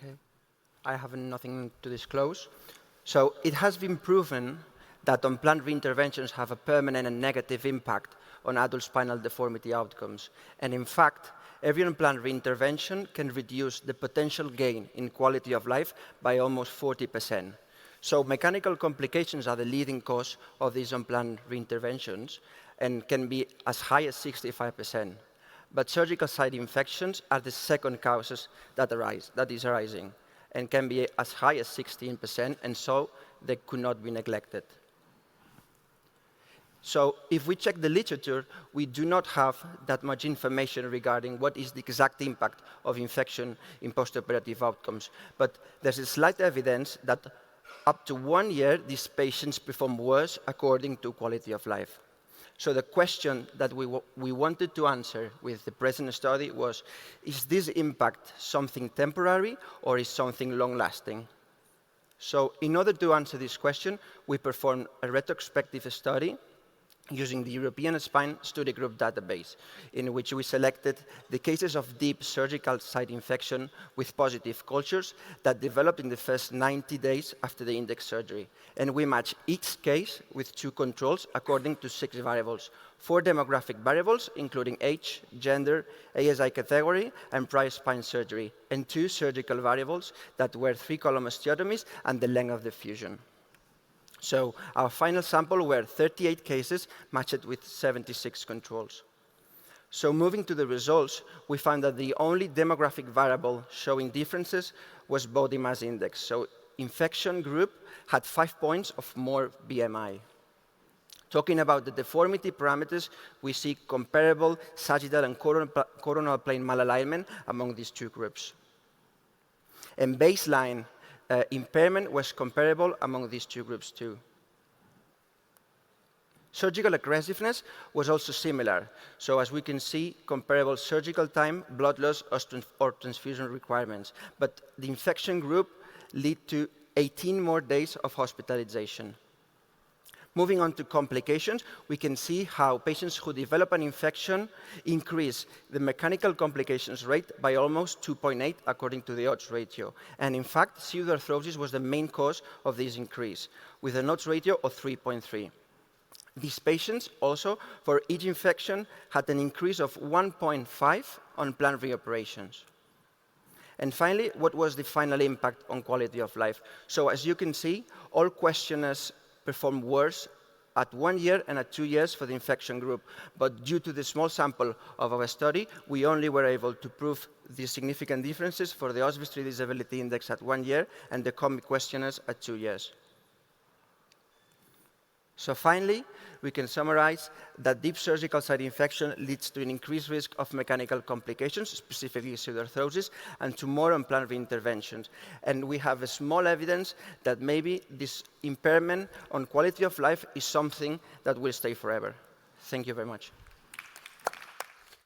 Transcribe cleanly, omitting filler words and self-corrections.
Okay. I have nothing to disclose. So it has been proven that unplanned reinterventions have a permanent and negative impact on adult spinal deformity outcomes. And in fact, every unplanned reintervention can reduce the potential gain in quality of life by almost 40%. So mechanical complications are the leading cause of these unplanned reinterventions and can be as high as 65%. But surgical site infections are the second causes that is arising, and can be as high as 16%, and so they could not be neglected. So if we check the literature, we do not have that much information regarding what is the exact impact of infection in postoperative outcomes. But there's a slight evidence that up to 1 year, these patients perform worse according to quality of life. So the question that we wanted to answer with the present study was, is this impact something temporary or is something long-lasting? So in order to answer this question, we performed a retrospective study using the European Spine Study Group database, in which we selected the cases of deep surgical site infection with positive cultures that developed in the first 90 days after the index surgery. And we matched each case with 2 controls according to 6 variables, 4 demographic variables, including age, gender, ASI category, and prior spine surgery, and 2 surgical variables that were 3-column osteotomies and the length of the fusion. So our final sample were 38 cases matched with 76 controls. So moving to the results, we found that the only demographic variable showing differences was body mass index. So infection group had 5 points of more BMI. Talking about the deformity parameters, we see comparable sagittal and coronal plane malalignment among these 2 groups. And baseline impairment was comparable among these 2 groups too. Surgical aggressiveness was also similar. So as we can see, comparable surgical time, blood loss, or transfusion requirements. But the infection group led to 18 more days of hospitalization. Moving on to complications, we can see how patients who develop an infection increase the mechanical complications rate by almost 2.8 according to the odds ratio. And in fact, pseudoarthrosis was the main cause of this increase, with an odds ratio of 3.3. These patients also, for each infection, had an increase of 1.5 on planned reoperations. And finally, what was the final impact on quality of life? So as you can see, all questionnaires performed worse at 1 year and at 2 years for the infection group. But due to the small sample of our study, we only were able to prove the significant differences for the Oswestry Disability Index at 1 year and the comic questionnaires at 2 years. So finally, we can summarize that deep surgical site infection leads to an increased risk of mechanical complications, specifically pseudoarthrosis, and to more unplanned reinterventions. And we have a small evidence that maybe this impairment on quality of life is something that will stay forever. Thank you very much.